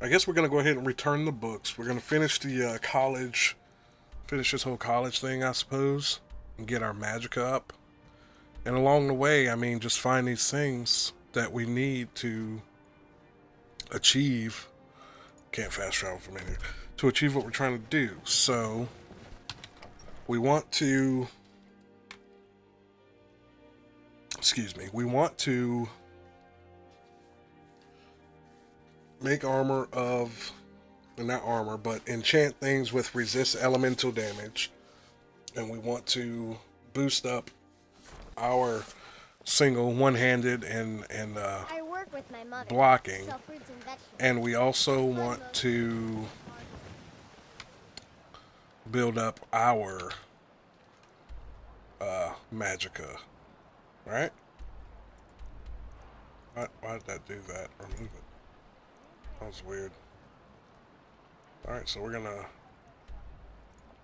I guess we're gonna go ahead and return the books. We're gonna finish the finish this whole college thing, I suppose, and get our magic up. And along the way, I mean, just find these things that we need to achieve. Can't fast travel from in here. To achieve what we're trying to do. So, we want to. Excuse me. We want to make armor of. Not armor, but enchant things with resist elemental damage. And we want to boost up our single one-handed and I work with my mother. blocking, Sell fruits and vegetables. and we also want to build up our magicka, right? Why did that do that? Remove it. That was weird. Alright, so we're gonna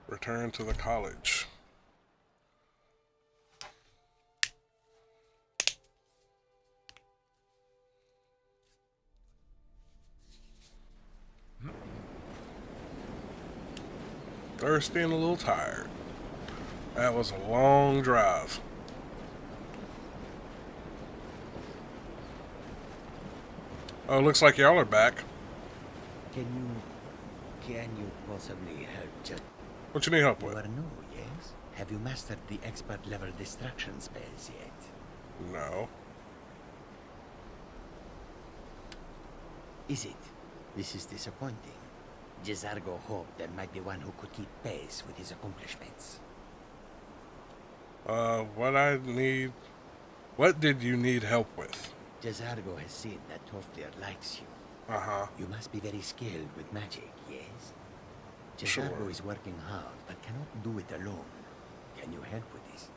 return to the college. Thirsty and a little tired. That was a long drive. Oh, looks like y'all are back. Can you possibly help just... What you need help You with? are new, yes? Have you mastered the expert level distraction spells yet? No. Is it? This is disappointing. Jezargo hoped there might be one who could keep pace with his accomplishments. What I need... What did you need help with? Jezargo has seen that Toftir likes you. Uh-huh. You must be very skilled with magic, yes? Sure. Jezargo is working hard, but cannot do it alone. Can you help with this?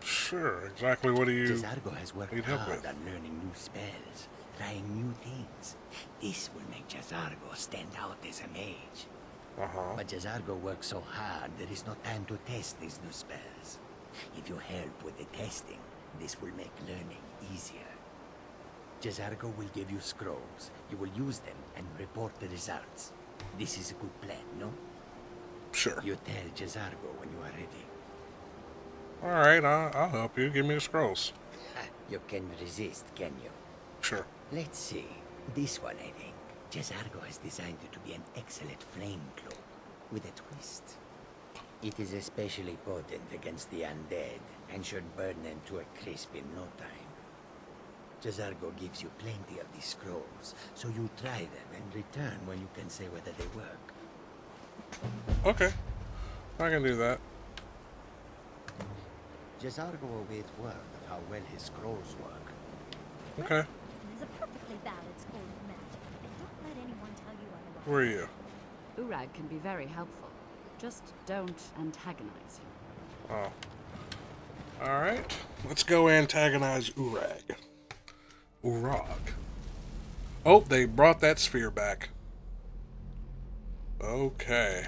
Sure. Exactly what do you Jezargo has worked need help hard with? on learning new spells, trying new things. This will make Jezargo stand out as a mage. Uh-huh. But Jezargo works so hard, there is no time to test these new spells. If you help with the testing, this will make learning easier. Jezargo will give you scrolls. You will use them and report the results. This is a good plan, no? Sure. You tell Jezargo when you are ready. Alright, I'll help you. Give me the scrolls. You can resist, can you? Sure. Let's see. This one, I think. Jezargo has designed it to be an excellent flame cloak, with a twist. It is especially potent against the undead, and should burn them to a crisp in no time. Jezargo gives you plenty of these scrolls, so you try them and return when you can say whether they work. Okay. I can do that. Jezargo awaits word of how well his scrolls work. Okay. Is a perfectly valid school of magic. And don't let anyone tell you otherwise. Where are you? Urag can be very helpful. Just don't antagonize him. Oh. Alright. Let's go antagonize Urag. Urag. Oh, they brought that sphere back. Okay.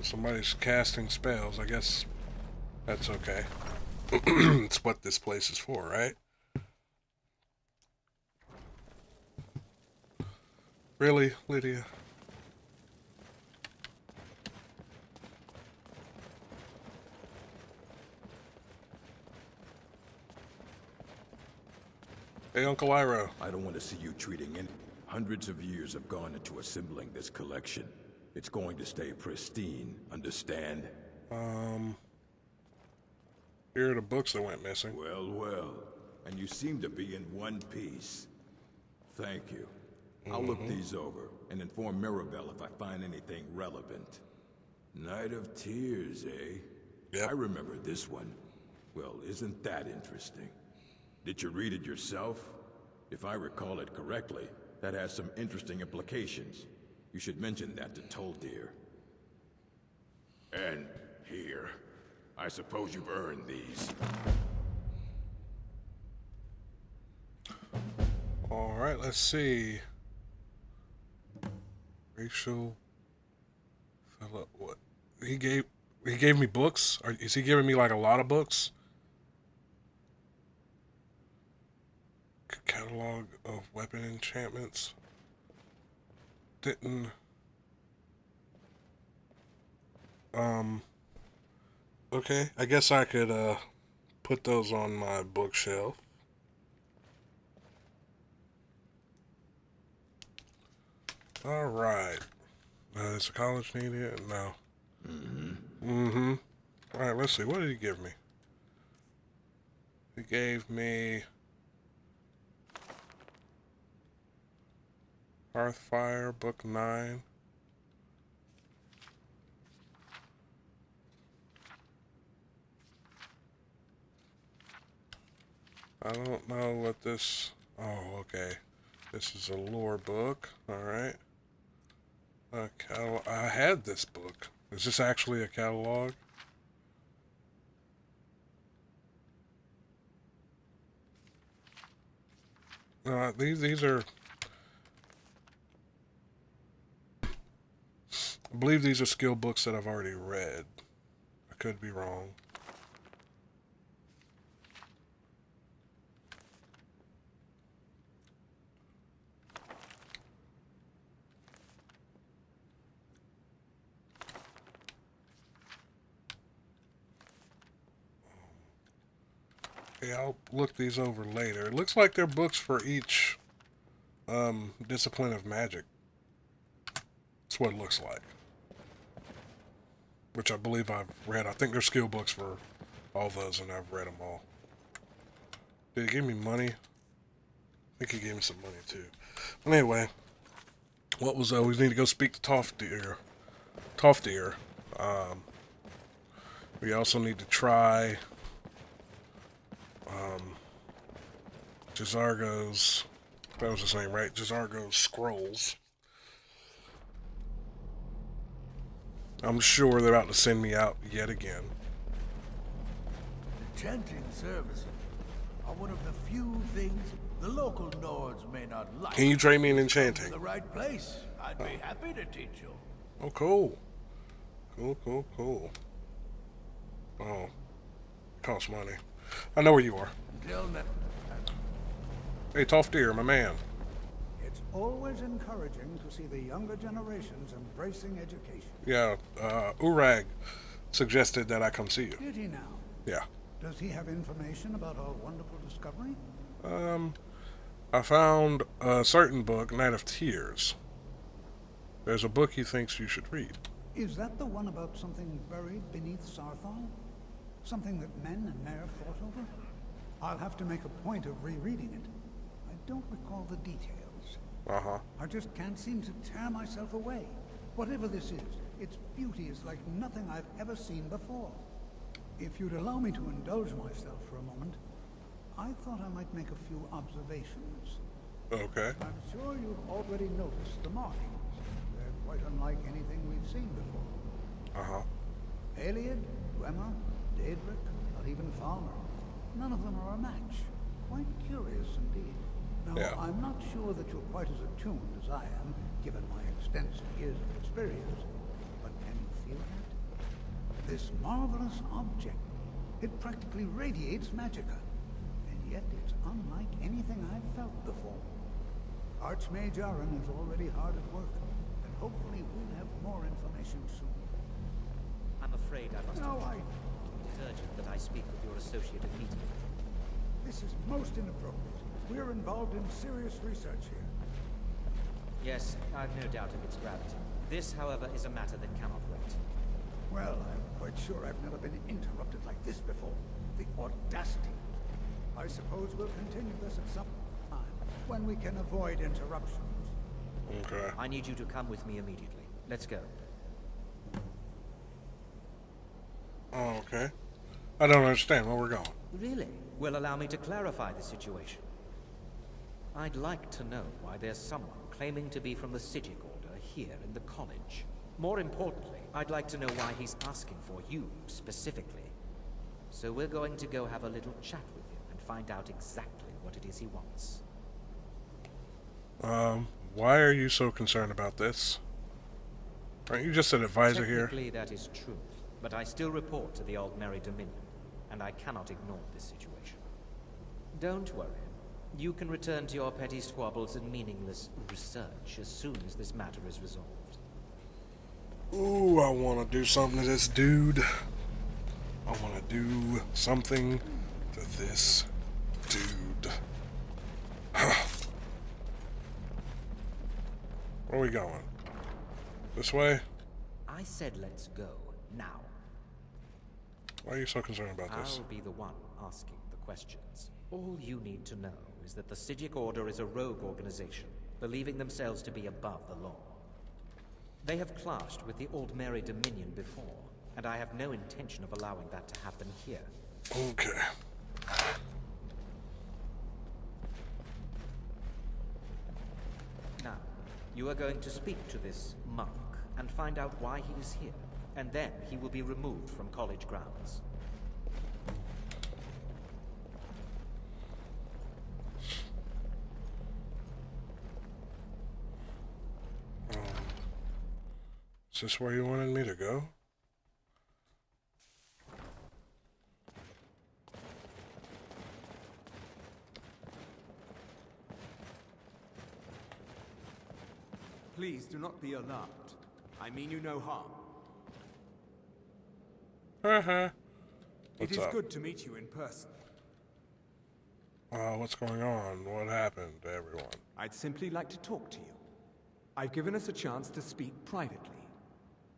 Somebody's casting spells. I guess that's okay. It's what this place is for, right? Really, Lydia? Hey, Uncle Iroh. I don't want to see you treating any... Hundreds of years have gone into assembling this collection. It's going to stay pristine, understand? Here are the books that went missing. Well, well. And you seem to be in one piece. Thank you. I'll look these over and inform Mirabelle if I find anything relevant. Night of Tears, eh? Yep. I remember this one. Well, isn't that interesting? Did you read it yourself? If I recall it correctly, that has some interesting implications. You should mention that to Toldir. And here. I suppose you've earned these. Alright, let's see. Racial fellow, what? He gave me books? Is he giving me like a lot of books? book, catalog of weapon enchantments. Didn't. Okay, I guess I could put those on my bookshelf. All right. Is the college needed? No. All right, let's see. What did he give me? He gave me Hearthfire, Book 9. I don't know what this... Oh, okay. This is a lore book. Alright. I had this book. Is this actually a catalog? These are... I believe these are skill books that I've already read. I could be wrong. Okay, I'll look these over later. It looks like they're books for each discipline of magic. That's what it looks like. Which I believe I've read. I think they're skill books for all those, and I've read them all. Did he give me money? I think he gave me some money too. But anyway, what was we need to go speak to Toftir. We also need to try Jazargo's, that was his name, right? Jazargo's scrolls. I'm sure they're about to send me out yet again. Enchanting services are one of the few things the local Nords may not like. Can you train me in enchanting? The right place. I'd be happy to teach you. Oh, cool. Cool. Oh, it costs money. I know where you are. Until then, Hey, Toftir, my man. It's always encouraging to see the younger generations embracing education. Yeah, Urag suggested that I come see you. Did he now? Yeah. Does he have information about our wonderful discovery? I found a certain book, Night of Tears. There's a book he thinks you should read. Is that the one about something buried beneath Sarthal? Something that men and Mare fought over? I'll have to make a point of rereading it. I don't recall the details. Uh-huh. I just can't seem to tear myself away. Whatever this is, its beauty is like nothing I've ever seen before. If you'd allow me to indulge myself for a moment, I thought I might make a few observations. Okay. I'm sure you've already noticed the markings. They're quite unlike anything we've seen before. Uh-huh. Aliad, Dwemer, Daedric, or even Falmer. None of them are a match. Quite curious indeed. Now, Yeah. I'm not sure that you're quite as attuned as I am, given my extensive years of experience. But can you feel that? This marvelous object, it practically radiates magicka. And yet it's unlike anything I've felt before. Archmage Aaron is already hard at work, and hopefully we'll have more information soon. I'm afraid I must No, object. It is urgent that I speak with your associate immediately. This is most inappropriate. We're involved in serious research here. Yes, I've no doubt of its gravity. This, however, is a matter that cannot wait. Well, I'm quite sure I've never been interrupted like this before. The audacity. I suppose we'll continue this at some time, when we can avoid interruptions. Okay. I need you to come with me immediately. Let's go. Oh, okay. I don't understand where we're going. Really? Well, allow me to clarify the situation. I'd like to know why there's someone claiming to be from the Sigil Order here in the college. More importantly, I'd like to know why he's asking for you, specifically. So we're going to go have a little chat with him and find out exactly what it is he wants. Why are you so concerned about this? Aren't you just an advisor here? Technically, that is true, but I still report to the Aldmeri Dominion, and I cannot ignore this situation. Don't worry. You can return to your petty squabbles and meaningless research as soon as this matter is resolved. Ooh, I want to do something to this dude. I want to do something to this dude. Where are we going? This way? I said let's go, now. Why are you so concerned about this? I'll be the one asking the questions. All you need to know is that the Psijic Order is a rogue organization, believing themselves to be above the law. They have clashed with the Aldmeri Dominion before, and I have no intention of allowing that to happen here. Okay. Now, you are going to speak to this monk and find out why he is here, and then he will be removed from college grounds. Is this where you wanted me to go? Please do not be alarmed. I mean you no harm. Haha. It is up? good to meet you in person. What's going on? What happened to everyone? I'd simply like to talk to you. I've given us a chance to speak privately.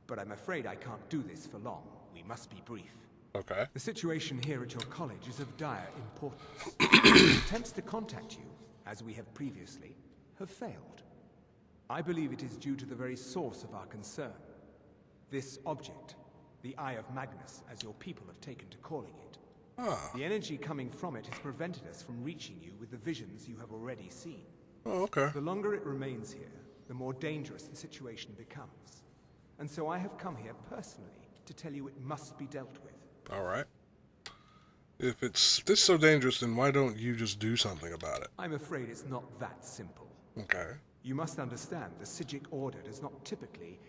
But I'm afraid I can't do this for long. We must be brief. Okay. The situation here at your college is of dire importance. Attempts to contact you, as we have previously, have failed. I believe it is due to the very source of our concern. This object, the Eye of Magnus, as your people have taken to calling it. The energy coming from it has prevented us from reaching you with the visions you have already seen. Oh, okay. The longer it remains here, the more dangerous the situation becomes. And so I have come here personally to tell you it must be dealt with. All right. If it's this so dangerous, then why don't you just do something about it? I'm afraid it's not that simple. Okay. You must understand the Psijic Order does not typically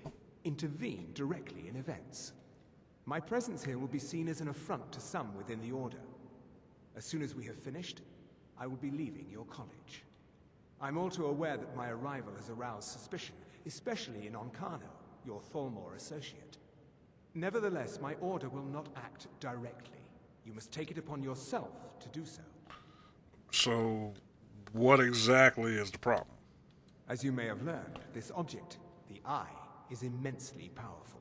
intervene directly in events. My presence here will be seen as an affront to some within the Order. As soon as we have finished, I will be leaving your college. I'm all too aware that my arrival has aroused suspicion, especially in Onkano, your Thalmor associate. Nevertheless, my order will not act directly. You must take it upon yourself to do so. So, what exactly is the problem? As you may have learned, this object, the Eye, is immensely powerful.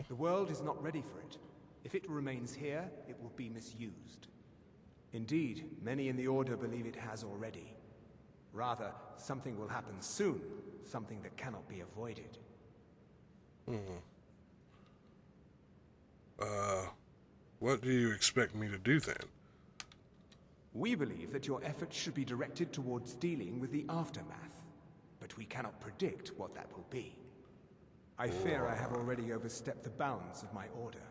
The world is not ready for it. If it remains here, it will be misused. Indeed, many in the Order believe it has already. Rather, something will happen soon, something that cannot be avoided. What do you expect me to do then? We believe that your efforts should be directed towards dealing with the aftermath, but we cannot predict what that will be. I fear I have already overstepped the bounds of my order,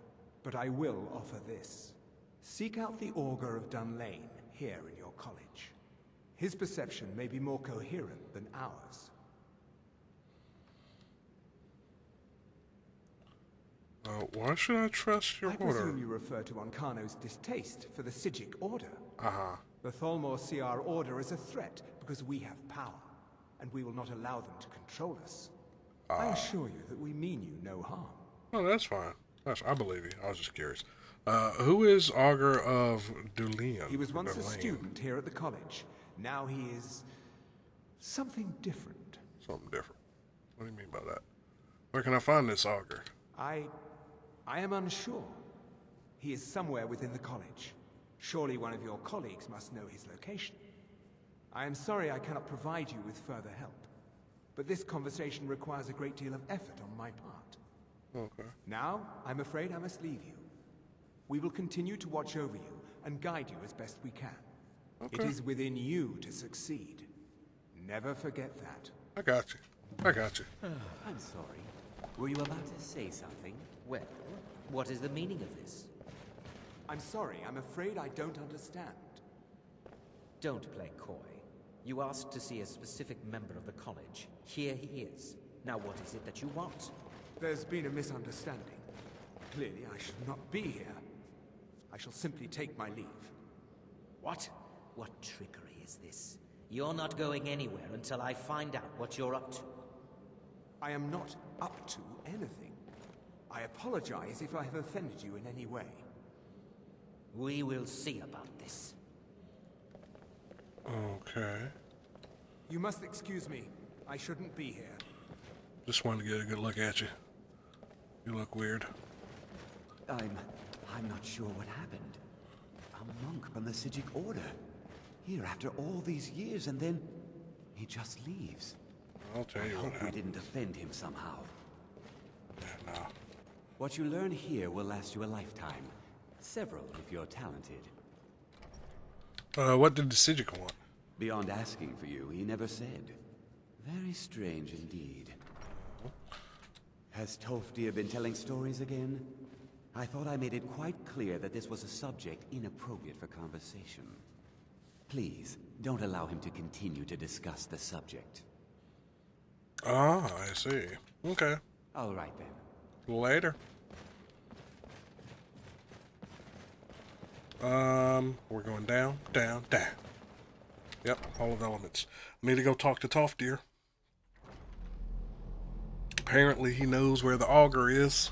but I will offer this. Seek out the Augur of Dunlane here in your college. His perception may be more coherent than ours. Why should I trust your I order? presume you refer to Onkano's distaste for the Psijic Order. Uh-huh. The Thalmor see our order as a threat because we have power, and we will not allow them to control us. I assure you that we mean you no harm. Oh, that's fine. I believe you. I was just curious. Who is Augur of Dulian? He was once a student here at the college. Now he is something different. Something different. What do you mean by that? Where can I find this Augur? I am unsure. He is somewhere within the college. Surely one of your colleagues must know his location. I am sorry I cannot provide you with further help, but this conversation requires a great deal of effort on my part. Okay. Now, I'm afraid I must leave you. We will continue to watch over you and guide you as best we can. Okay. It is within you to succeed. Never forget that. I got you. I got you. I'm sorry. Were you about to say something? Well, what is the meaning of this? I'm sorry, I'm afraid I don't understand. Don't play coy. You asked to see a specific member of the college. Here he is. Now what is it that you want? There's been a misunderstanding. Clearly, I should not be here. I shall simply take my leave. What? What trickery is this? You're not going anywhere until I find out what you're up to. I am not up to anything. I apologize if I have offended you in any way. We will see about this. Okay. You must excuse me. I shouldn't be here. Just wanted to get a good look at you. You look weird. I'm not sure what happened. A monk from the Sijic Order. Here after all these years, and then he just leaves. I'll tell you I what hope we happened. didn't offend him somehow. Yeah, no. What you learn here will last you a lifetime. Several, if you're talented. What did the Sijic want? Beyond asking for you, he never said. Very strange indeed. Has Tofdir been telling stories again? I thought I made it quite clear that this was a subject inappropriate for conversation. Please, don't allow him to continue to discuss the subject. Ah, I see. Okay. All right then. Later. We're going down, down, down. Yep, Hall of Elements. Need to go talk to Tofdir. Apparently he knows where the auger is.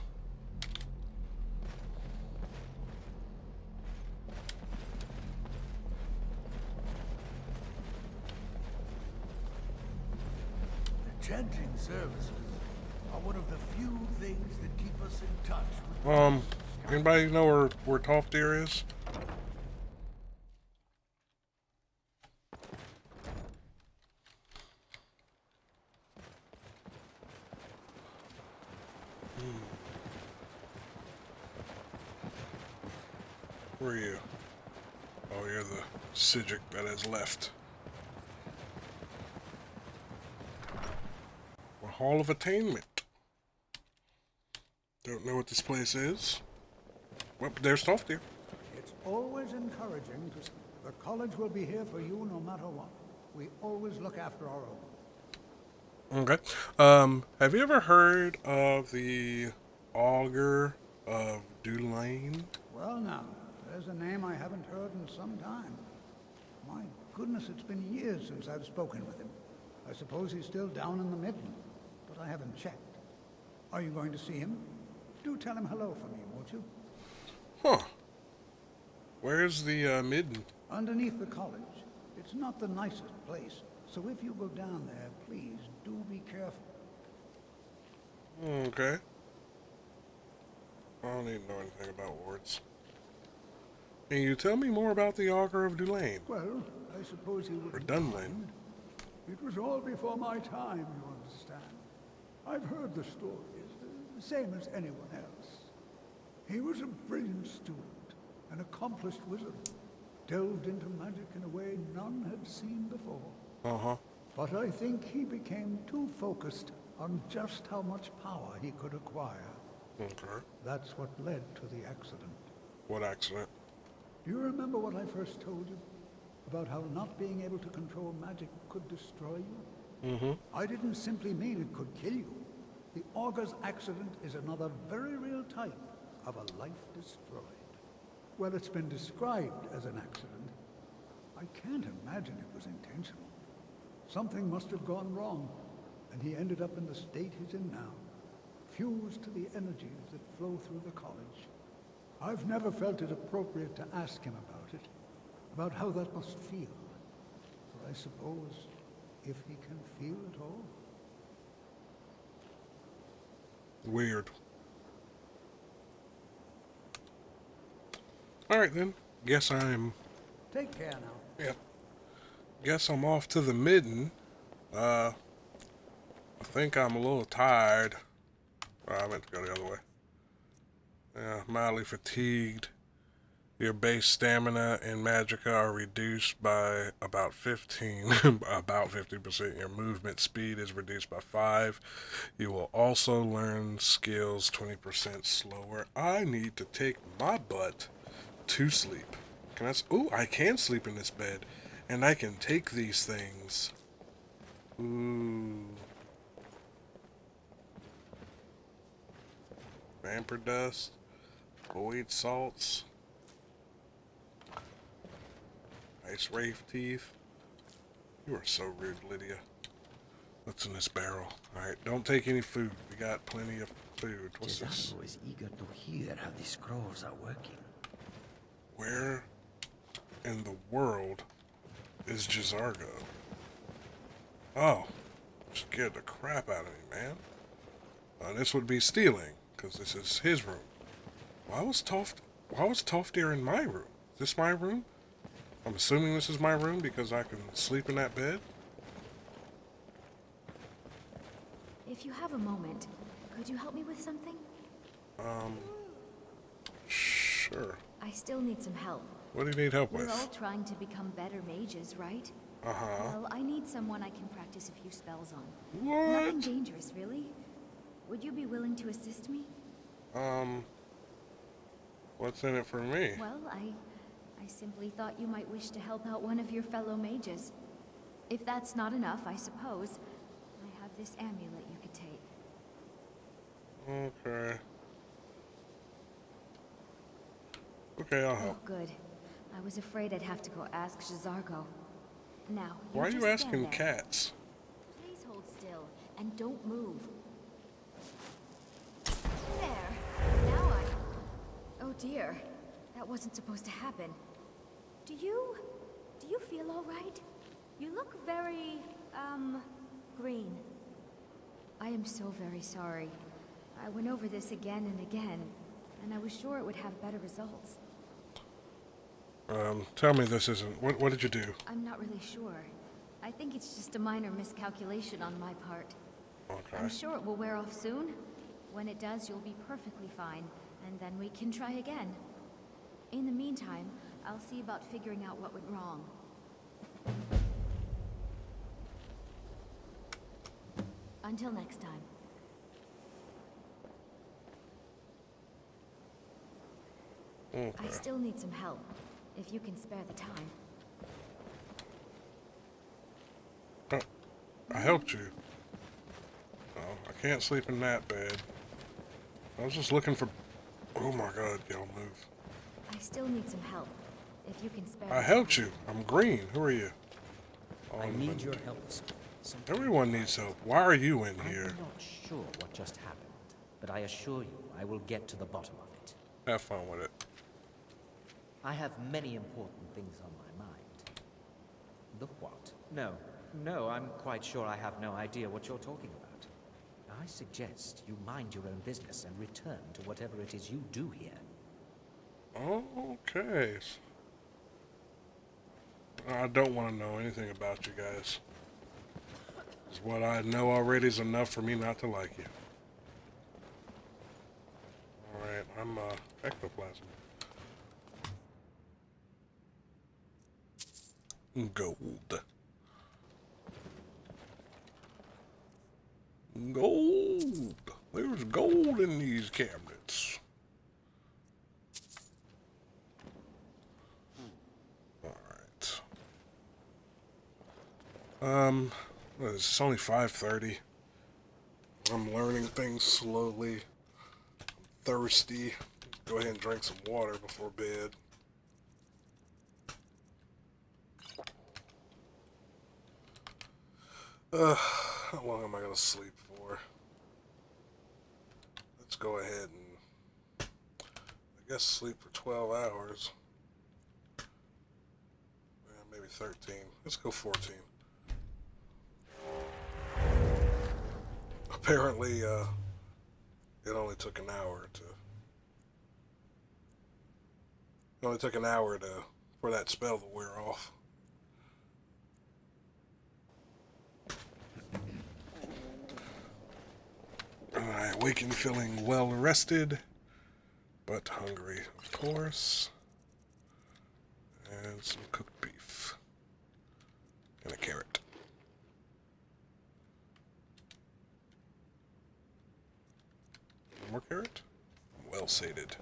Enchanting services are one of the few things that keep us in touch with Anybody know where Tofdir is? Where are you? Oh, you're the Sijic that has left. A Hall of Attainment. Don't know what this place is. Well, there's Toftir. It's always encouraging to... The college will be here for you no matter what. We always look after our own. Okay. Have you ever heard of the Augur of Dulain? Well now, there's a name I haven't heard in some time. My goodness, it's been years since I've spoken with him. I suppose he's still down in the Midden, but I haven't checked. Are you going to see him? Do tell him hello for me, won't you? Huh. Where's the Midden? Underneath the college. It's not the nicest place, so if you go down there, please do be careful. Okay. I don't need to know anything about wards. Can you tell me more about the Augur of Dulain? Well, I suppose he would. Or Dunlane? It was all before my time, you understand. I've heard the stories, the same as anyone else. He was a brilliant student, an accomplished wizard, delved into magic in a way none had seen before. Uh-huh. But I think he became too focused on just how much power he could acquire. Okay. That's what led to the accident. What accident? Do you remember what I first told you? About how not being able to control magic could destroy you? Mm-hmm. I didn't simply mean it could kill you. The Augur's accident is another very real type of a life destroyed. Well, it's been described as an accident. I can't imagine it was intentional. Something must have gone wrong, and he ended up in the state he's in now, fused to the energies that flow through the college. I've never felt it appropriate to ask him about it, about how that must feel. But I suppose, if he can feel it all. Weird. Alright then. Guess I'm... Take care now. Yep. Guess I'm off to the Midden. I think I'm a little tired. Oh, I meant to go the other way. Yeah, mildly fatigued. Your base stamina and magicka are reduced by about 50%. Your movement speed is reduced by 5. You will also learn skills 20% slower. I need to take my butt to sleep. Can I? Ooh, I can sleep in this bed, and I can take these things. Ooh. Vampire dust, void salts. Ice Wraith teeth. You are so rude, Lydia. What's in this barrel? Alright, don't take any food. We got plenty of food. What's this? Jezargo is eager to hear how the scrolls are working. Where in the world is Jezargo? Oh, scared the crap out of me, man. This would be stealing, because this is his room. Why was Toftir in my room? Is this my room? I'm assuming this is my room because I can sleep in that bed. If you have a moment, could you help me with something? Sure. I still need some help. What do you need help We're all with? trying to become better mages, right? Uh-huh. Well, I need someone I can practice a few spells on. What? Nothing dangerous, really. Would you be willing to assist me? What's in it for me? Well, I simply thought you might wish to help out one of your fellow mages. If that's not enough, I suppose, I have this amulet you could take. Okay. Okay, I'll Oh, help. good. I was afraid I'd have to go ask Jezargo. Now, Why are you just stand asking there. cats? Please hold still and don't move. There. Now I... Oh dear. That wasn't supposed to happen. Do you feel all right? You look very, green. I am so very sorry. I went over this again and again, and I was sure it would have better results. Tell me this isn't... What did you do? I'm not really sure. I think it's just a minor miscalculation on my part. Okay. I'm sure it will wear off soon. When it does, you'll be perfectly fine, and then we can try again. In the meantime, I'll see about figuring out what went wrong. Until next time. Okay. I still need some help, if you can spare the time. Oh, I helped you. Oh, I can't sleep in that bed. I was just looking for... Oh my god, y'all move. I still need some help, if you can spare I the helped time. you. I'm green. Who are you? I need your help, sir. Everyone needs help. Why are you in I'm here? not sure what just happened, but I assure you I will get to the bottom of it. Have fun with it. I have many important things on my mind. The what? No, I'm quite sure I have no idea what you're talking about. I suggest you mind your own business and return to whatever it is you do here. Okay. I don't want to know anything about you guys. 'Cause what I know already is enough for me not to like you. Alright, I'm ectoplasm. Gold. Gold. There's gold in these cabinets. Alright. It's only 5:30. I'm learning things slowly. I'm thirsty. Go ahead and drink some water before bed. How long am I gonna sleep for? Let's go ahead and I guess sleep for 12 hours. Yeah, maybe 13. Let's go 14. Apparently, it only took an hour to... It only took an hour for that spell to wear off. I awaken feeling well rested, but hungry, of course. And some cooked beef. And a carrot. One more carrot? I'm well sated.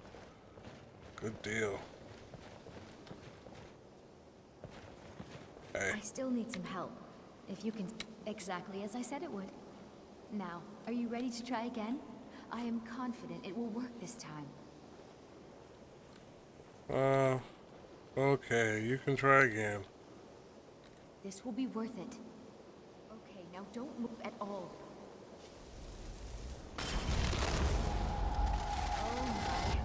Good deal. Hey. I still need some help, if you can... Exactly as I said it would. Now, are you ready to try again? I am confident it will work this time. Okay, you can try again. This will be worth it. Okay, now don't move at all. Oh my.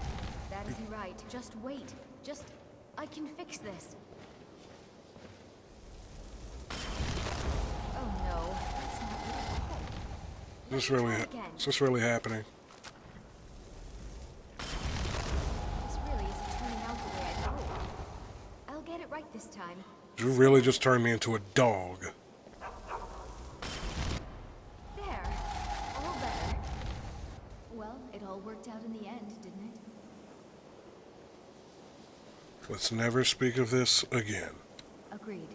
That isn't right. Just wait. I can fix this. Oh no, that's not good. Is this really happening? This really isn't turning out the way I hoped. I'll get it right this time. You really just turned me into a dog. There. All better. Well, it all worked out in the end, didn't it? Let's never speak of this again. Agreed.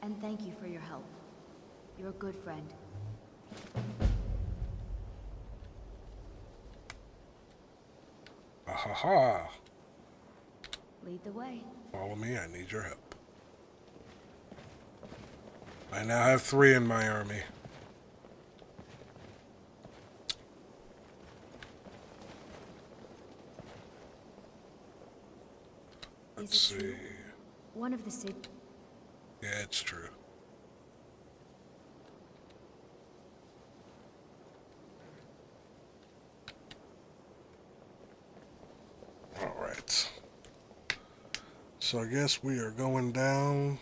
And thank you for your help. You're a good friend. Ha. Lead the way. Follow me, I need your help. I now have 3 in my army. Let's see. True? One of the Yeah, it's true. Alright. So I guess we are going down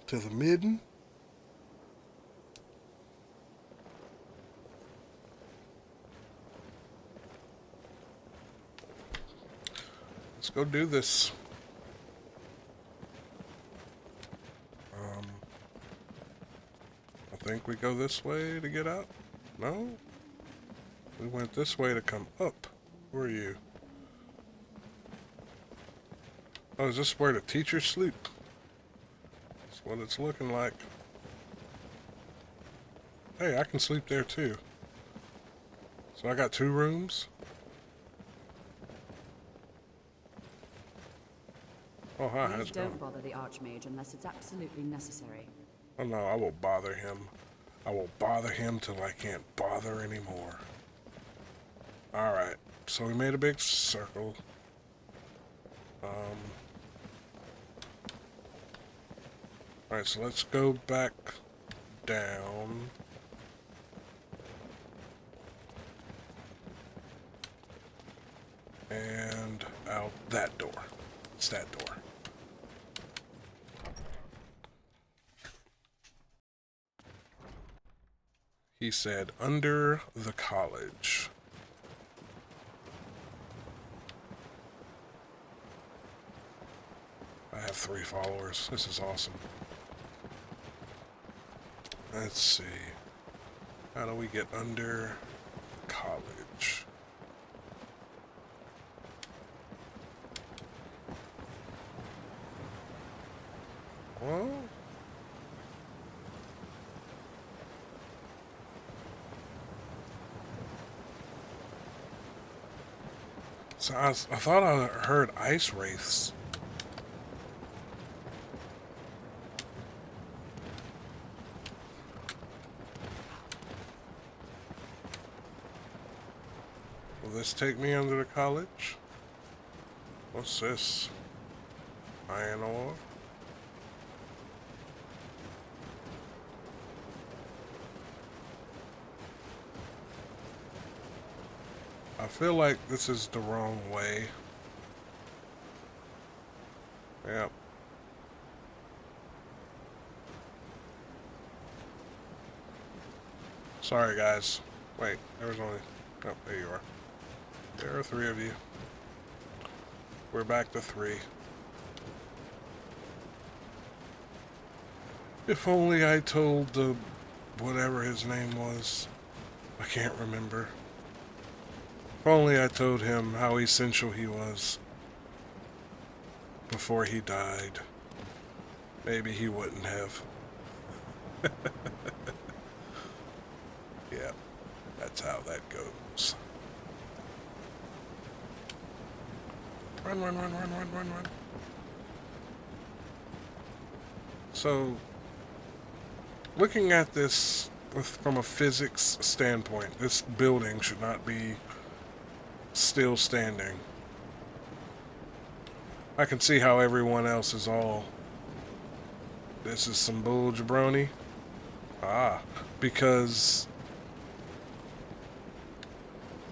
to the midden. Let's go do this. I think we go this way to get out? No? We went this way to come up. Who are you? Oh, is this where the teachers sleep? That's what it's looking like. Hey, I can sleep there too. So I got 2 rooms? Oh, hi, how's Please it going? don't bother the Archmage unless it's absolutely necessary. Oh no, I will bother him. I will bother him till I can't bother anymore. Alright, so we made a big circle. Alright, so let's go back down. And out that door. It's that door. He said, under the college. I have 3 followers. This is awesome. Let's see. How do we get under college? Well... So I thought I heard ice wraiths. Will this take me under the college? What's this? Iron ore? I feel like this is the wrong way. Yep. Sorry, guys. Wait, there was only... Oh, there you are. There are 3 of you. We're back to 3. If only I told the... whatever his name was. I can't remember. If only I told him how essential he was before he died. Maybe he wouldn't have. Yeah, that's how that goes. Run, run, run, run, run, run, run. So, looking at this from a physics standpoint, this building should not be still standing. I can see how everyone else is all This is some bull jabroni. Ah, because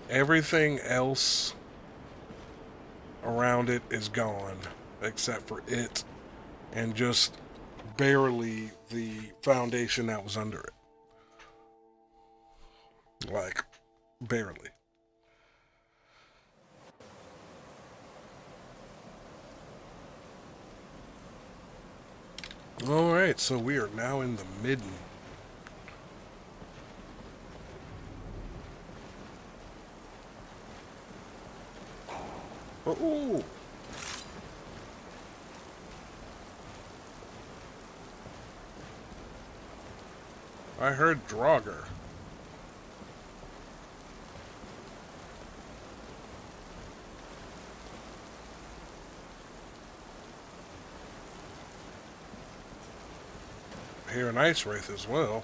everything else around it is gone except for it and just barely the foundation that was under it. Like, barely. Alright, so we are now in the midden. Oh! I heard Draugr. I hear an ice wraith as well.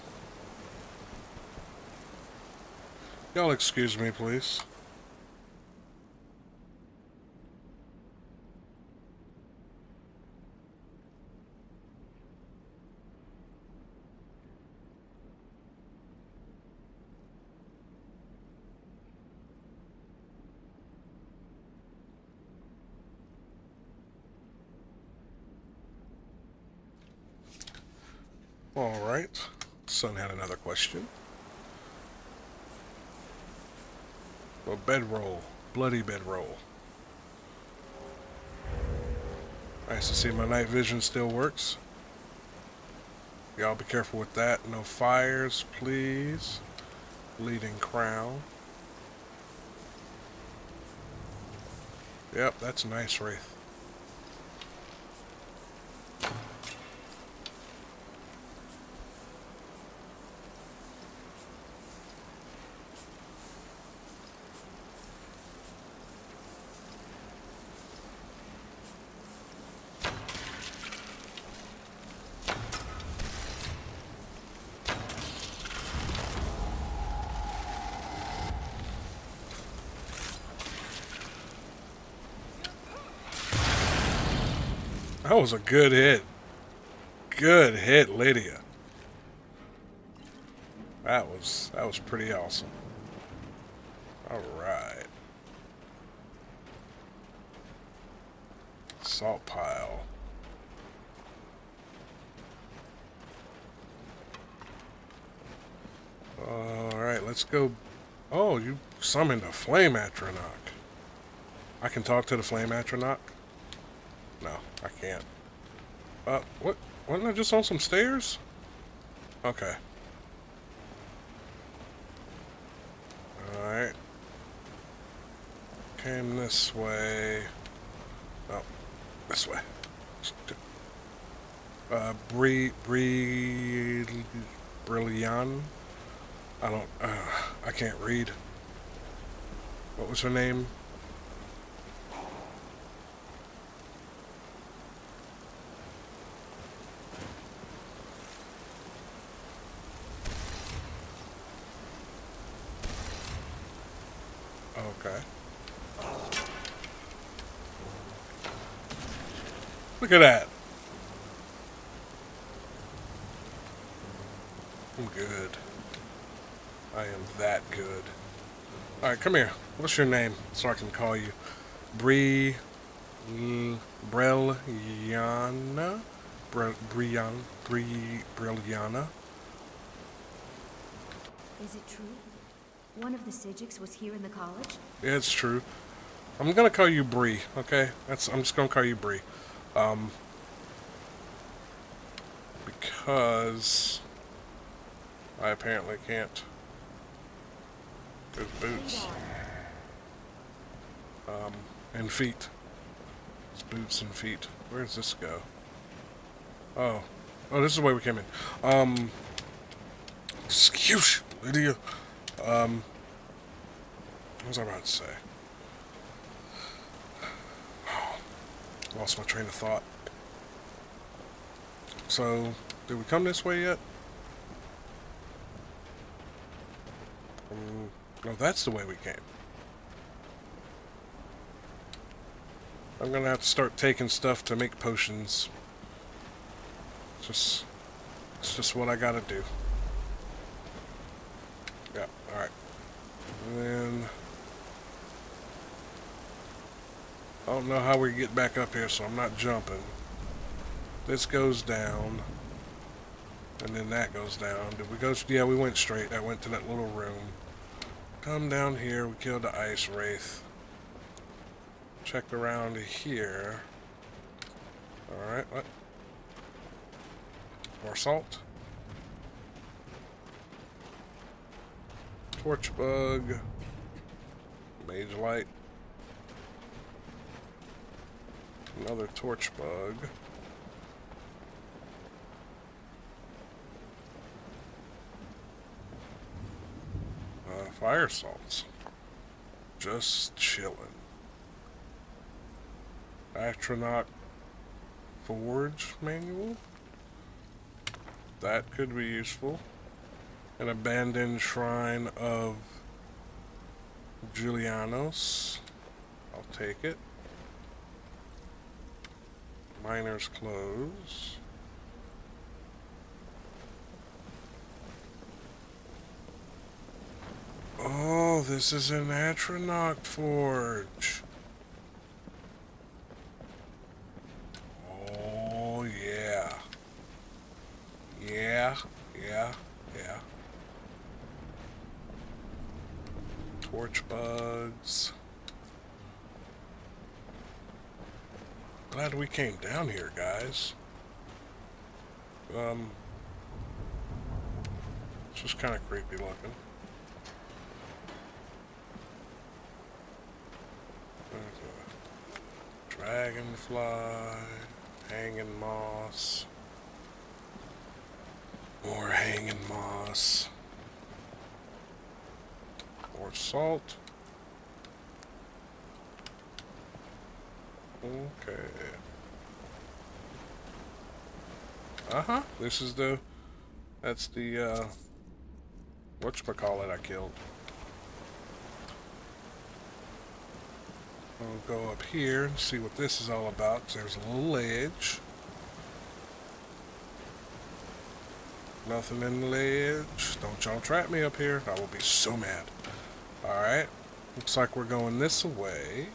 Y'all excuse me, please. Alright. Son had another question. A bedroll. Bloody bedroll. Nice to see my night vision still works. Y'all be careful with that. No fires, please. Bleeding crown. Yep, that's a nice wraith. That was a good hit. Good hit, Lydia. That was pretty awesome. Alright. Salt pile. Alright, let's go. Oh, you summoned a flame atronach. I can talk to the flame atronach? No, I can't. What? Wasn't I just on some stairs? Okay. Alright. Came this way. Oh, this way. Brillian? I can't read. What was her name? Okay. Look at that. I'm good. I am that good. Alright, come here. What's your name? So I can call you. Brilliana? Brilliana? Is it true? One of the Psijics was here in the college? Yeah, it's true. I'm gonna call you Bree, okay? I'm just gonna call you Bree. Because I apparently can't. There's boots. And feet. It's boots and feet. Where does this go? Oh. Oh, this is the way we came in. Excuse you, Lydia. What was I about to say? Lost my train of thought. So, did we come this way yet? No, that's the way we came. I'm gonna have to start taking stuff to make potions. It's just what I gotta do. Yeah, alright. And then I don't know how we get back up here, so I'm not jumping. This goes down. And then that goes down. Did we go? Yeah, we went straight. That went to that little room. Come down here. We killed the ice wraith. Checked around here. Alright, what? More salt. Torch bug. Mage light. Another torch bug. Fire salts. Just chilling. Astronaut Forge manual. That could be useful. An abandoned shrine of Julianos. I'll take it. Miner's clothes. Oh, this is an Atronach Forge. Oh, yeah. Yeah. Torch bugs. Glad we came down here, guys. It's just kind of creepy looking. Dragonfly, hanging moss, more hanging moss, more salt. Okay. This is that's the, whatchamacallit I killed. We'll go up here and see what this is all about. There's a little ledge. Nothing in the ledge. Don't y'all trap me up here. I will be so mad. Alright. Looks like we're going this way.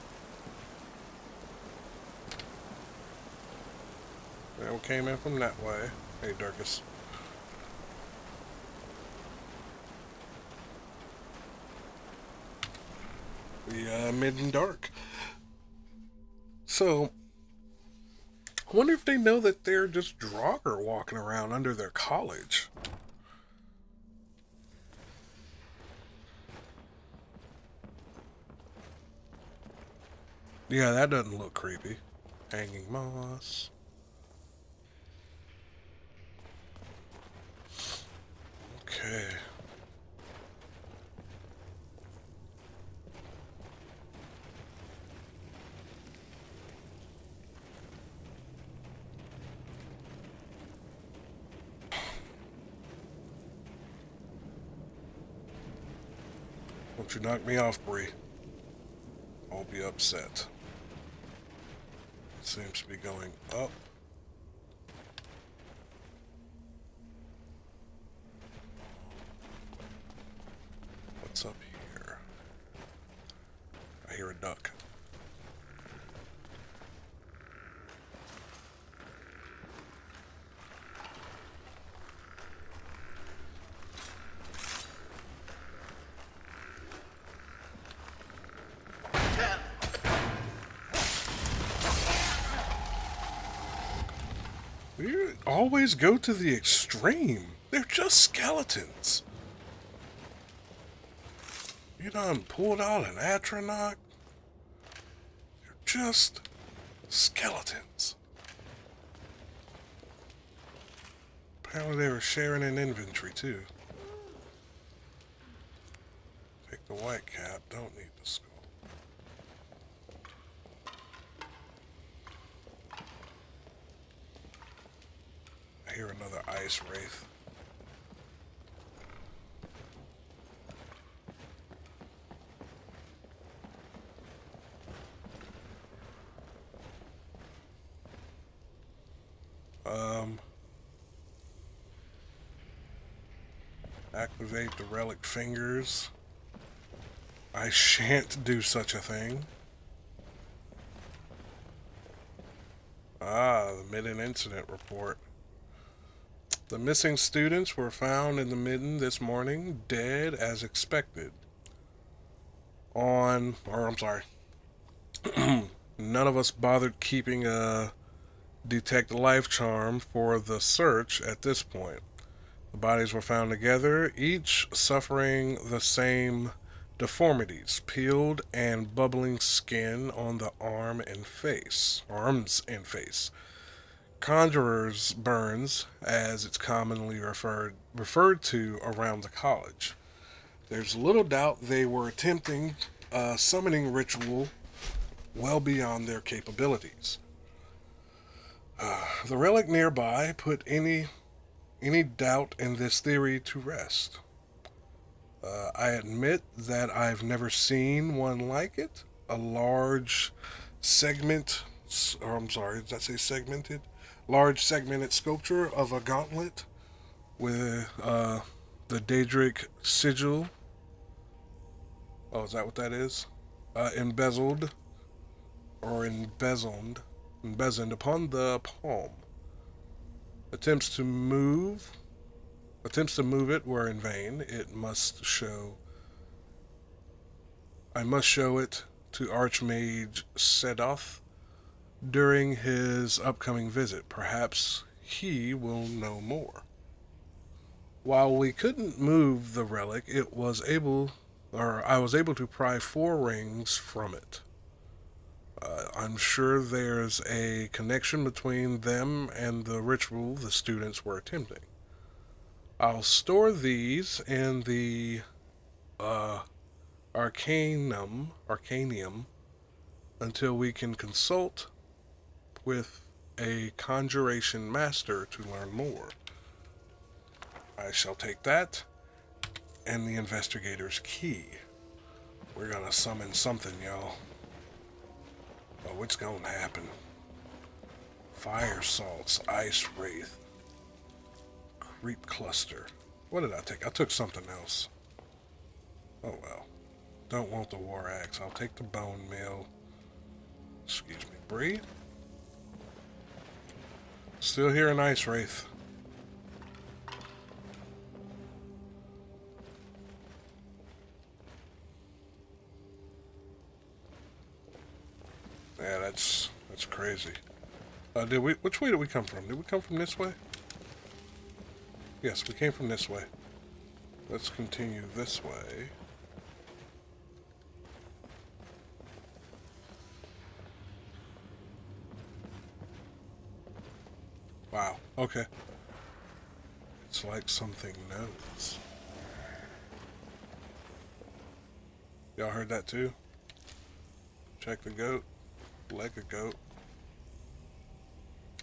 Yeah, we came in from that way. Hey, Durkus. We, mid and dark. So, I wonder if they know that they're just Draugr walking around under their college. Yeah, that doesn't look creepy. Hanging moss. Okay. Don't you knock me off, Bree. I'll be upset. It seems to be going up. What's up here? I hear a duck. You always go to the extreme. They're just skeletons. You done pulled out an Atronach? They're just skeletons. Apparently they were sharing an inventory too. Take the white cap, don't need the skull. I hear another ice wraith. Activate the relic fingers. I shan't do such a thing. Ah, the Midden incident report. The missing students were found in the Midden this morning, dead as expected. None of us bothered keeping a detect life charm for the search at this point. The bodies were found together, each suffering the same deformities, peeled and bubbling skin on the arms and face. Conjurer's burns, as it's commonly referred to around the college. There's little doubt they were attempting a summoning ritual well beyond their capabilities. The relic nearby put any doubt in this theory to rest. I admit that I've never seen one like it. A large segmented? Large segmented sculpture of a gauntlet with the Daedric sigil. Oh, is that what that is? Embezzled upon the palm. Attempts to move it were in vain. I must show it to Archmage Sedoth during his upcoming visit. Perhaps he will know more. While we couldn't move the relic, I was able to pry 4 rings from it. I'm sure there's a connection between them and the ritual the students were attempting. I'll store these in the Arcanium until we can consult with a conjuration master to learn more. I shall take that and the investigator's key. We're gonna summon something, y'all. Oh, it's gonna happen. Fire salts, ice wraith, creep cluster. What did I take? I took something else. Oh well. Don't want the war axe. I'll take the bone meal. Excuse me, Bree. Still here in ice wraith. Yeah, that's crazy. Which way did we come from? Did we come from this way? Yes, we came from this way. Let's continue this way. Wow, okay. It's like something knows. Y'all heard that too? Check the goat. Like a goat.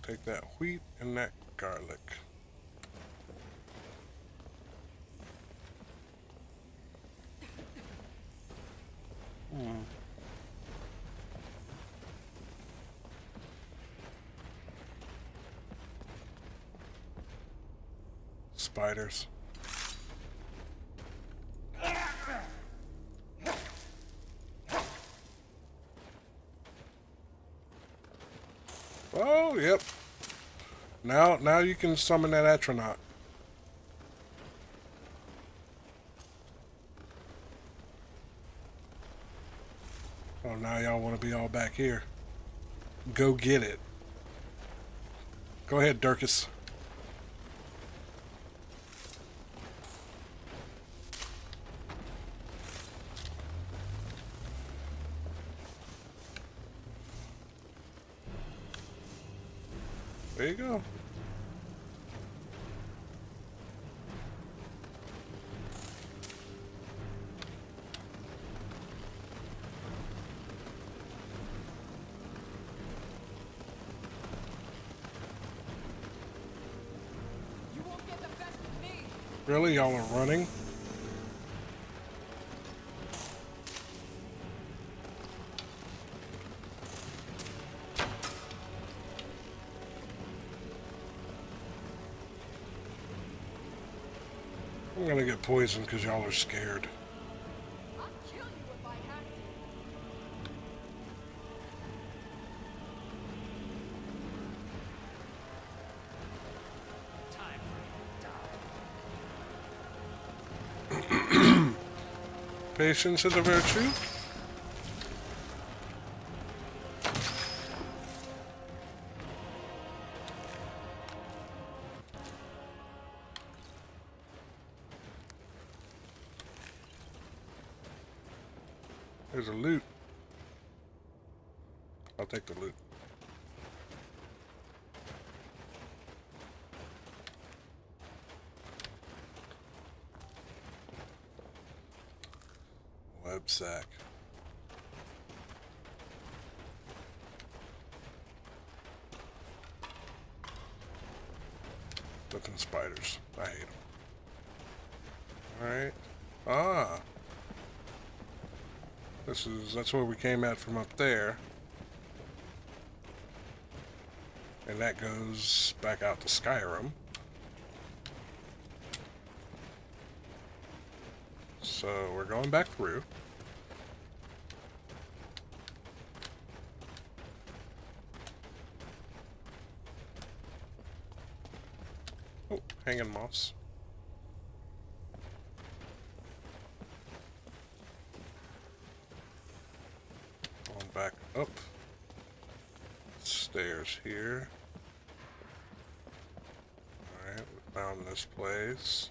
Take that wheat and that garlic. Spiders. Oh, yep. Now you can summon that Atronach. Oh, now y'all want to be all back here. Go get it. Go ahead, Durkus. There you go. You won't get the best of me. Really, y'all are running? I'm gonna get poisoned because y'all are scared. I'll kill you if I have to. Time for you to die. Patience is a virtue. There's a loot. I'll take the loot. Web sack. Looking spiders. I hate them. Alright. Ah. That's where we came at from up there. And that goes back out to Skyrim. So we're going back through. Oh, hanging moss. Going back up. Stairs here. Alright, we found this place.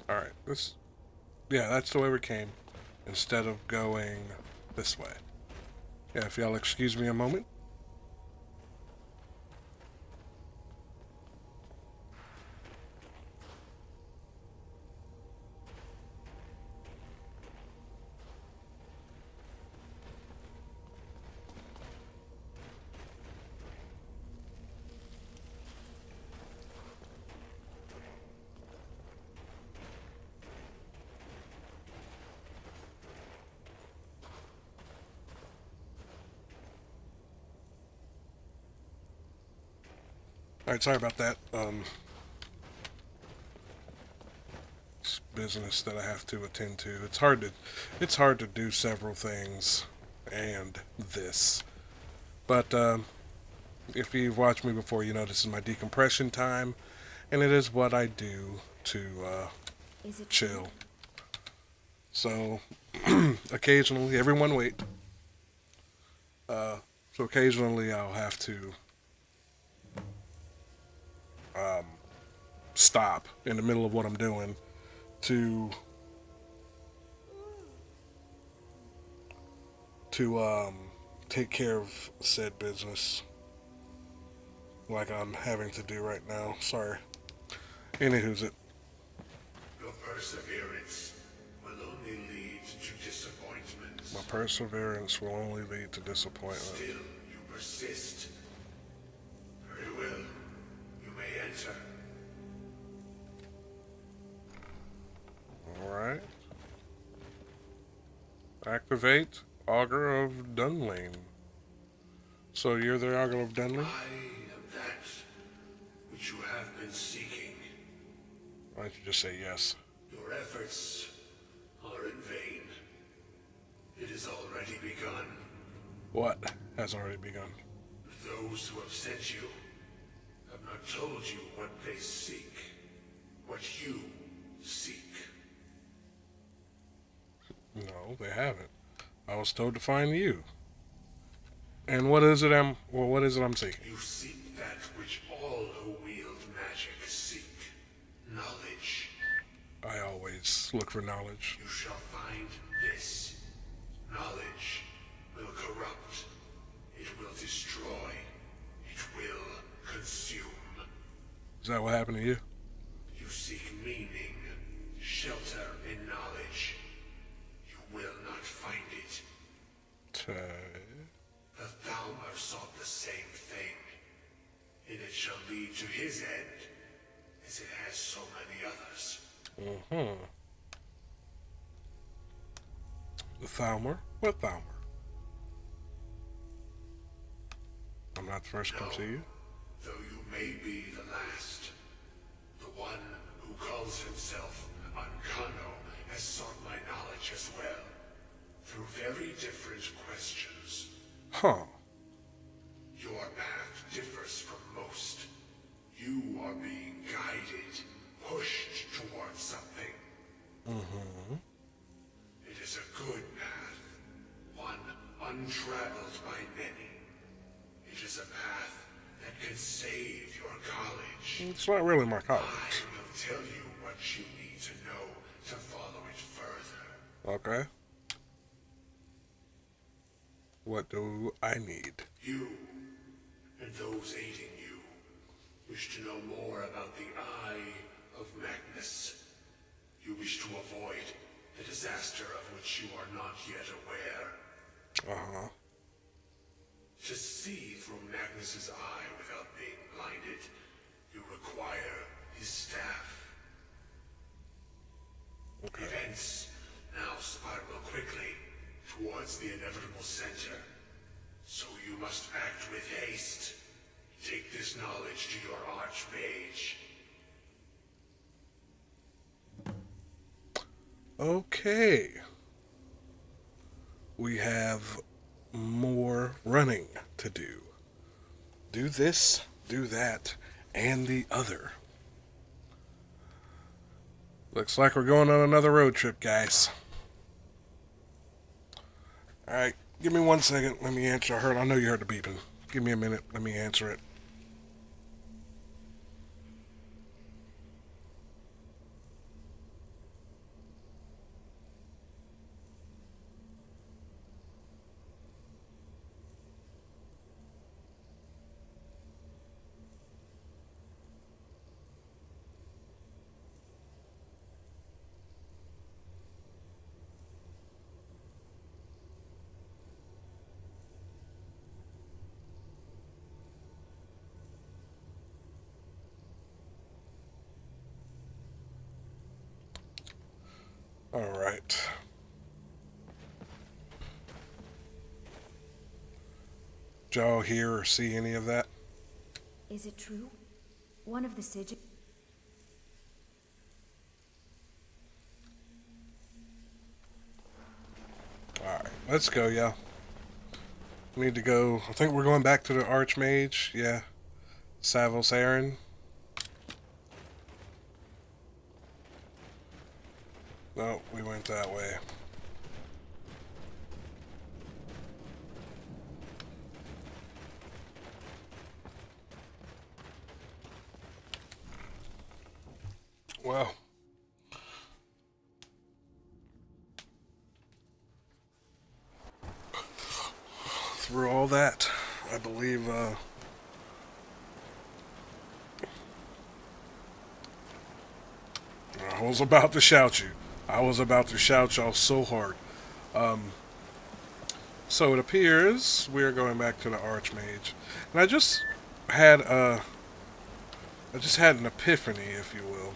Alright, yeah, that's the way we came, instead of going this way. Yeah, if y'all excuse me a moment. Alright, sorry about that. It's business that I have to attend to. It's hard to do several things and this. But if you've watched me before, you know this is my decompression time, and it is what I do to chill. So occasionally, everyone wait. So occasionally I'll have to stop in the middle of what I'm doing to take care of said business, like I'm having to do right now. Sorry. Anywho's it. Your perseverance will only lead to disappointment. My perseverance will only lead to disappointment. Still, you persist. Very well. You may enter. Alright. Activate Augur of Dunlane. So you're the Augur of Dunlane? I am that which you have been seeking. Why don't you just say yes? Your efforts are in vain. It has already begun. What has already begun? Those who have sent you have not told you what they seek. What you seek. No, they haven't. I was told to find you. And what is it I'm seeking? You seek that which all who wield magic seek. Knowledge. I always look for knowledge. You shall find this. Knowledge will corrupt. It will destroy. It will consume. Is that what happened to you? You seek meaning, shelter in knowledge. You will not find it. The Thalmor sought the same thing, and it shall lead to his end, as it has so many others. The Thalmor? What Thalmor? I'm not the first to come see you. Though you may be the last, the one who calls himself Ancano has sought my knowledge as well, through very different questions. Huh. Your path differs from most. You are being guided, pushed towards something. Mm-hmm. It is a good path, one untraveled by many. It is a path that can save your college. It's not really my I college. will tell you what you need to know to follow it further. Okay. What do I need? You, and those aiding you, wish to know more about the Eye of Magnus. You wish to avoid the disaster of which you are not yet aware. Uh-huh. To see through Magnus's eye without being blinded, you require his staff. Okay. Events now spiral quickly towards the inevitable center. So you must act with haste. Take this knowledge to your Archmage. Okay. We have more running to do. Do this, do that, and the other. Looks like we're going on another road trip, guys. Alright, give me 1 second. Let me answer. I know you heard the beeping. Give me a minute. Let me answer it. All right. Did y'all hear or see any of that? Is it true? One of the sigils... Alright, let's go, y'all. We need to go. I think we're going back to the Archmage. Yeah. Savos Aaron. No, we went that way. Well. Through all that, I believe, I was about to shout you. I was about to shout y'all so hard. So it appears we're going back to the Archmage. And I just had an epiphany, if you will.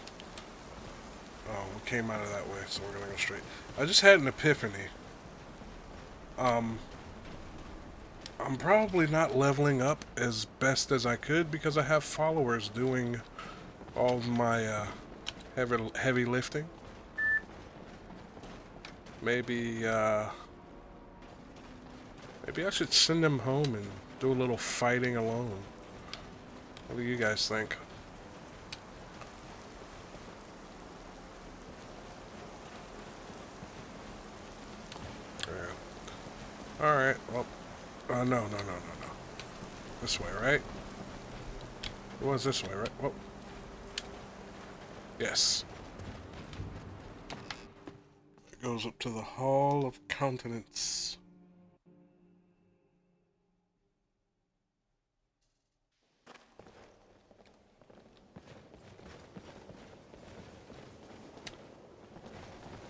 Oh, we came out of that way, so we're gonna go straight. I just had an epiphany. I'm probably not leveling up as best as I could because I have followers doing all of my heavy lifting. Maybe I should send them home and do a little fighting alone. What do you guys think? Alright, well, no. This way, right? It was this way, right? Whoa. Yes. It goes up to the Hall of Countenance.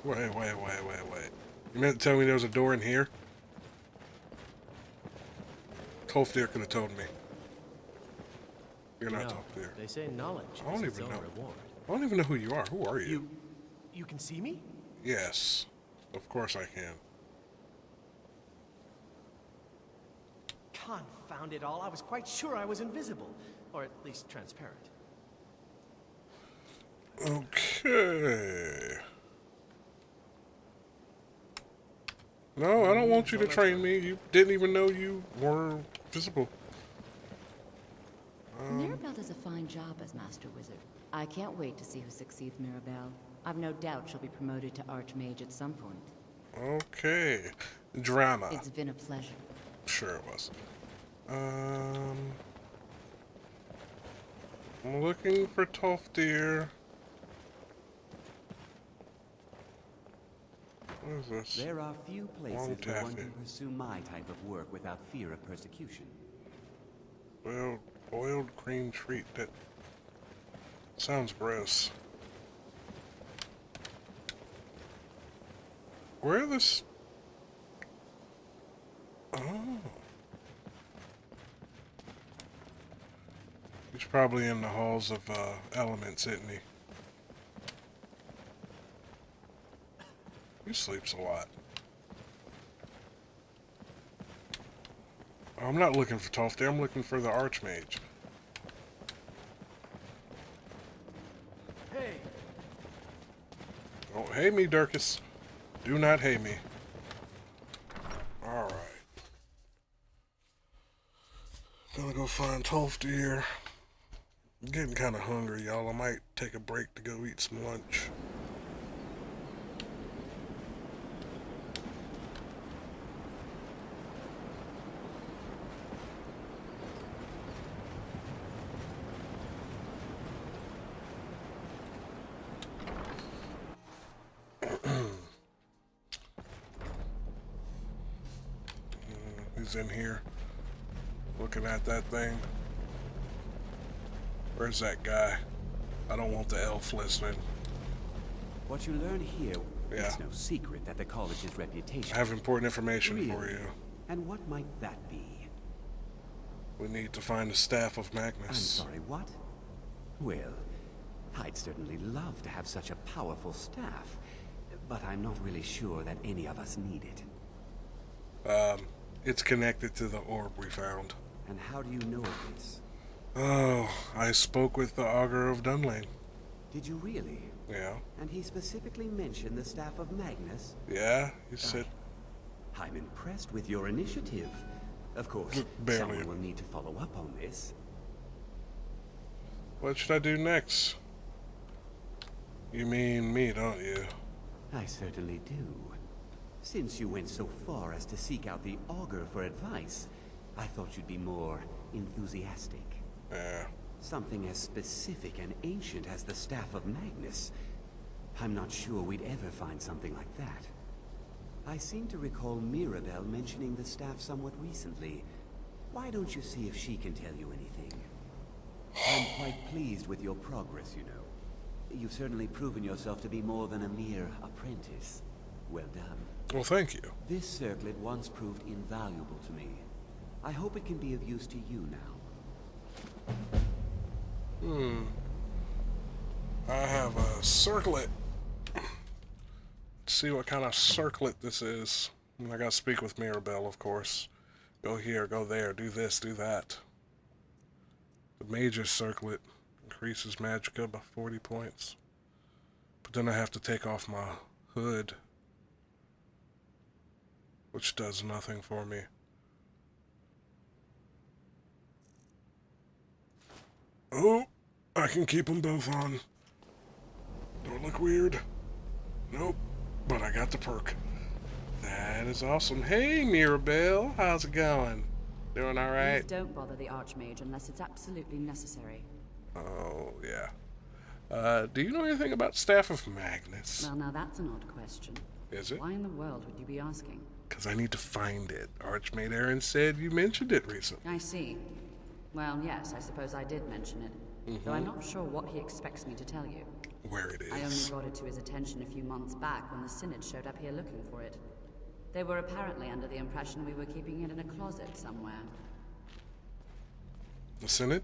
Wait. You meant to tell me there was a door in here? Tolfdir could have told me. You're not Tolfdir. They say knowledge I don't is its even own know. reward. I don't even know who you are. Who are you? You can see me? Yes. Of course I can. Confound it all, I was quite sure I was invisible. Or at least transparent. Okay. No, I don't want you to train me. You didn't even know you were visible. Mirabelle does a fine job as Master Wizard. I can't wait to see who succeeds Mirabelle. I've no doubt she'll be promoted to Archmage at some point. Okay. Drama. It's been a pleasure. Sure it was. I'm looking for Toftir. What is this? There are few places where one can pursue my type of work without fear of persecution. Well, boiled cream treat. That sounds gross. Where this? Oh. He's probably in the halls of elements, isn't he? He sleeps a lot. I'm not looking for Tofty, I'm looking for the Archmage. Hey! Don't hate me, Durkis. Do not hate me. Alright. Gonna go find Tofty here. I'm getting kind of hungry, y'all. I might take a break to go eat some lunch. He's in here looking at that thing. Where's that guy? I don't want the elf listening. What you learn here, yeah. It's no secret that the college's reputation. I have important information really? for you. And what might that be? We need to find the Staff of Magnus. I'm sorry, what? Well, I'd certainly love to have such a powerful staff, but I'm not really sure that any of us need it. It's connected to the orb we found. And how do you know of this? Oh, I spoke with the Augur of Dunlane. Did you really? Yeah. And he specifically mentioned the Staff of Magnus? Yeah, he said... I'm impressed with your initiative. Of course, someone will need to follow up on this. What should I do next? You mean me, don't you? I certainly do. Since you went so far as to seek out the Augur for advice, I thought you'd be more enthusiastic. Yeah. Something as specific and ancient as the Staff of Magnus. I'm not sure we'd ever find something like that. I seem to recall Mirabelle mentioning the staff somewhat recently. Why don't you see if she can tell you anything? I'm quite pleased with your progress, you know. You've certainly proven yourself to be more than a mere apprentice. Well done. Well, thank you. This circlet once proved invaluable to me. I hope it can be of use to you now. I have a circlet. Let's see what kind of circlet this is. I gotta speak with Mirabelle, of course. Go here, go there, do this, do that. The major circlet increases magicka by 40 points. But then I have to take off my hood, which does nothing for me. Oh, I can keep them both on. Do I look weird? Nope, but I got the perk. That is awesome. Hey, Mirabelle, how's it going? Doing all right? Please don't bother the Archmage unless it's absolutely necessary. Oh, yeah. Do you know anything about Staff of Magnus? Well, now that's an odd question. Is it? Why in the world would you be asking? Because I need to find it. Archmage Aaron said you mentioned it recently. I see. Well, yes, I suppose I did mention it. Though I'm not sure what he expects me to tell you. Where it is. I only brought it to his attention a few months back when the Synod showed up here looking for it. They were apparently under the impression we were keeping it in a closet somewhere. The Synod?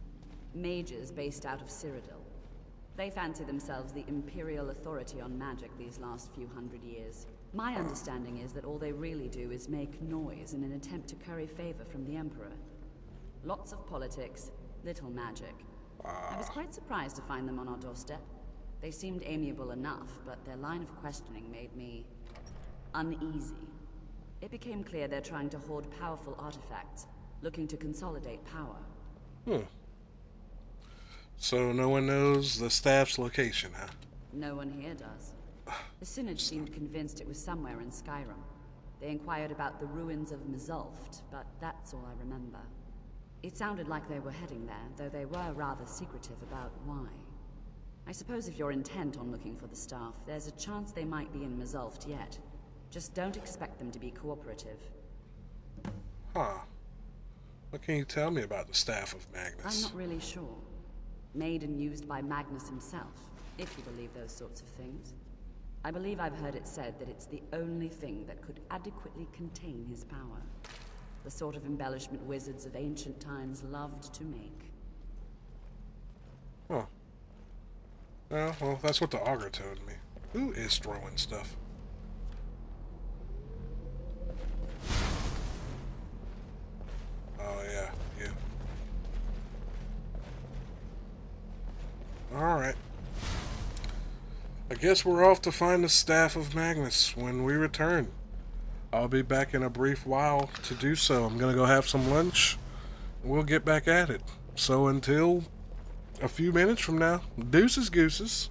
Mages based out of Cyrodiil. They fancy themselves the imperial authority on magic these last few hundred years. My understanding is that all they really do is make noise in an attempt to curry favor from the Emperor. Lots of politics, little magic. I was quite surprised to find them on our doorstep. They seemed amiable enough, but their line of questioning made me uneasy. It became clear they're trying to hoard powerful artifacts, looking to consolidate power. So no one knows the staff's location, huh? No one here does. The Synod seemed convinced it was somewhere in Skyrim. They inquired about the ruins of Mzulft, but that's all I remember. It sounded like they were heading there, though they were rather secretive about why. I suppose if you're intent on looking for the staff, there's a chance they might be in Mzulft yet. Just don't expect them to be cooperative. Huh. What can you tell me about the staff of Magnus? I'm not really sure. Made and used by Magnus himself, if you believe those sorts of things. I believe I've heard it said that it's the only thing that could adequately contain his power. The sort of embellishment wizards of ancient times loved to make. Huh. Well, that's what the augur told me. Who is throwing stuff? Oh, yeah, you. Alright. I guess we're off to find the staff of Magnus when we return. I'll be back in a brief while to do so. I'm gonna go have some lunch, and we'll get back at it. So until a few minutes from now, deuces gooses.